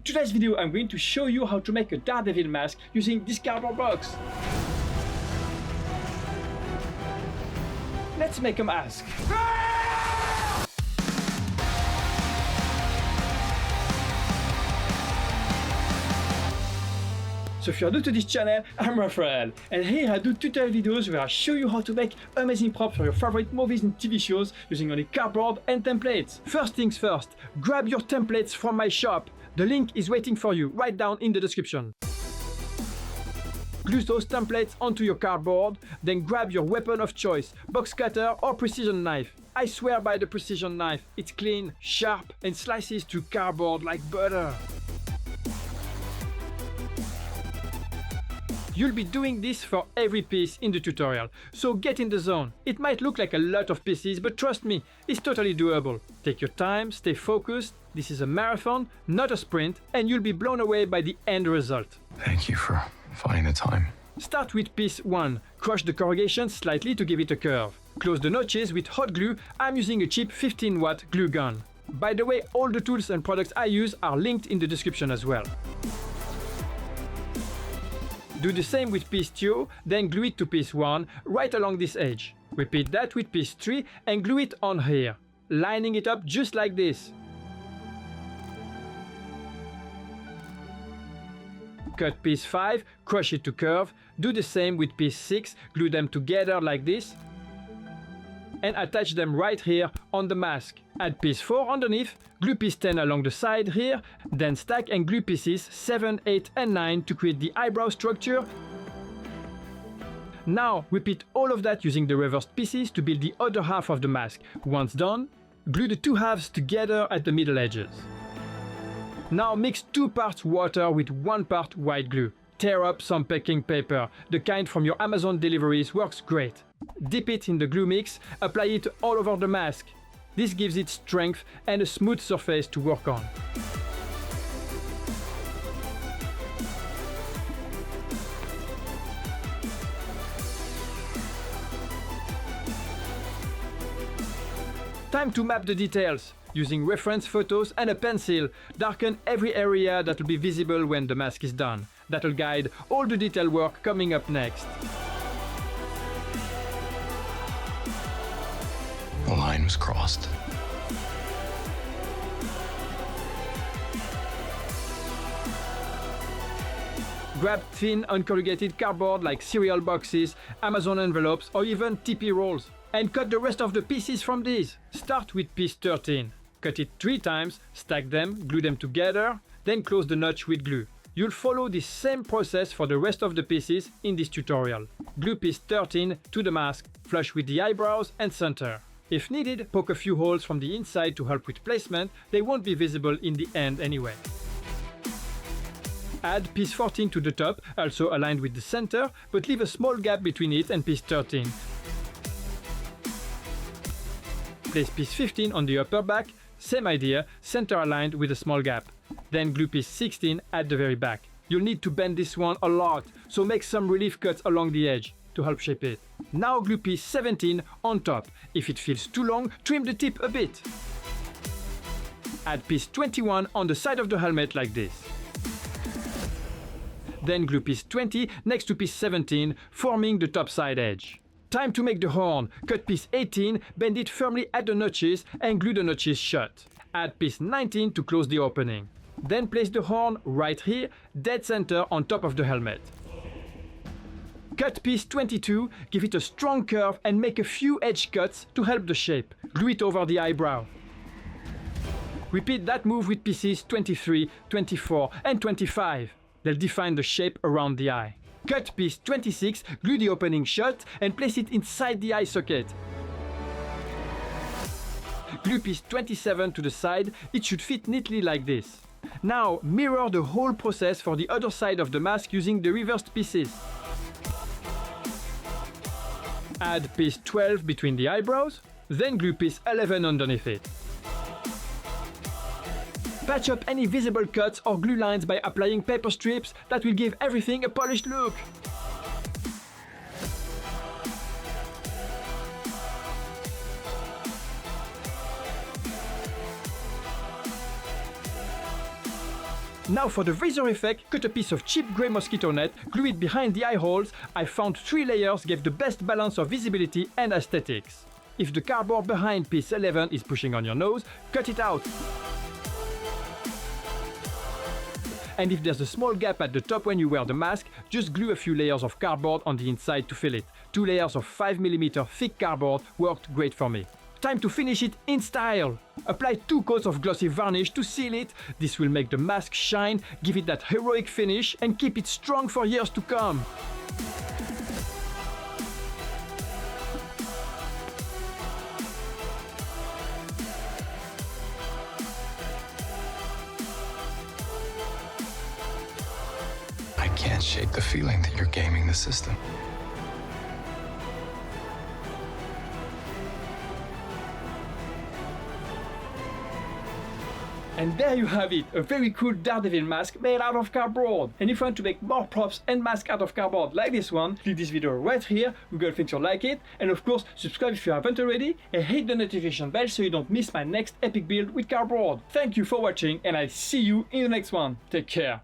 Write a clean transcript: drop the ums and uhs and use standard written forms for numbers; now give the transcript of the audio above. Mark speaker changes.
Speaker 1: today's video, I'm going to show you how to make a Daredevil mask using this cardboard box. Let's make a mask. So if you're new to this channel, I'm Raphael, and here I do tutorial videos where I show you how to make amazing props for your favorite movies and TV shows using only cardboard and templates. First things first, grab your templates from my shop. The link is waiting for you right down in the description. Glue those templates onto your cardboard, then grab your weapon of choice, box cutter or precision knife. I swear by the precision knife, it's clean, sharp and slices through cardboard like butter. You'll be doing this for every piece in the tutorial, so get in the zone. It might look like a lot of pieces, but trust me, it's totally doable. Take your time, stay focused, this is a marathon, not a sprint, and you'll be blown away by the end result.
Speaker 2: Thank you for finding the time.
Speaker 1: Start with piece 1. Crush the corrugation slightly to give it a curve. Close the notches with hot glue. I'm using a cheap 15-watt glue gun. By the way, all the tools and products I use are linked in the description as well. Do the same with piece 2, then glue it to piece 1, right along this edge. Repeat that with piece 3 and glue it on here, lining it up just like this. Cut piece 5, crush it to curve, do the same with piece 6, glue them together like this, and attach them right here on the mask. Add piece 4 underneath, glue piece 10 along the side here, then stack and glue pieces 7, 8 and 9 to create the eyebrow structure. Now repeat all of that using the reversed pieces to build the other half of the mask. Once done, glue the two halves together at the middle edges. Now mix 2 parts water with 1 part white glue. Tear up some packing paper, the kind from your Amazon deliveries works great. Dip it in the glue mix, apply it all over the mask. This gives it strength and a smooth surface to work on. Time to map the details. Using reference photos and a pencil, darken every area that will be visible when the mask is done. That'll guide all the detail work coming up next.
Speaker 2: The line was crossed.
Speaker 1: Grab thin, uncorrugated cardboard like cereal boxes, Amazon envelopes, or even TP rolls, and cut the rest of the pieces from these. Start with piece 13. Cut it 3 times, stack them, glue them together, then close the notch with glue. You'll follow this same process for the rest of the pieces in this tutorial. Glue piece 13 to the mask, flush with the eyebrows and center. If needed, poke a few holes from the inside to help with placement. They won't be visible in the end anyway. Add piece 14 to the top, also aligned with the center, but leave a small gap between it and piece 13. Place piece 15 on the upper back, same idea, center aligned with a small gap. Then glue piece 16 at the very back. You'll need to bend this one a lot, so make some relief cuts along the edge to help shape it. Now glue piece 17 on top. If it feels too long, trim the tip a bit. Add piece 21 on the side of the helmet like this. Then glue piece 20 next to piece 17, forming the top side edge. Time to make the horn. Cut piece 18, bend it firmly at the notches and glue the notches shut. Add piece 19 to close the opening. Then place the horn right here, dead center on top of the helmet. Cut piece 22, give it a strong curve and make a few edge cuts to help the shape. Glue it over the eyebrow. Repeat that move with pieces 23, 24 and 25. They'll define the shape around the eye. Cut piece 26, glue the opening shut and place it inside the eye socket. Glue piece 27 to the side, it should fit neatly like this. Now mirror the whole process for the other side of the mask using the reversed pieces. Add piece 12 between the eyebrows, then glue piece 11 underneath it. Patch up any visible cuts or glue lines by applying paper strips. That will give everything a polished look. Now for the visor effect, cut a piece of cheap grey mosquito net, glue it behind the eye holes. I found 3 layers gave the best balance of visibility and aesthetics. If the cardboard behind piece 11 is pushing on your nose, cut it out. And if there's a small gap at the top when you wear the mask, just glue a few layers of cardboard on the inside to fill it. 2 layers of 5mm thick cardboard worked great for me. Time to finish it in style! Apply 2 coats of glossy varnish to seal it. This will make the mask shine, give it that heroic finish, and keep it strong for years to come.
Speaker 2: I can't shake the feeling that you're gaming the system.
Speaker 1: And there you have it, a very cool Daredevil mask made out of cardboard. And if you want to make more props and masks out of cardboard like this one, click this video right here, Google thinks you'll like it, and of course subscribe if you haven't already, and hit the notification bell so you don't miss my next epic build with cardboard. Thank you for watching, and I'll see you in the next one. Take care.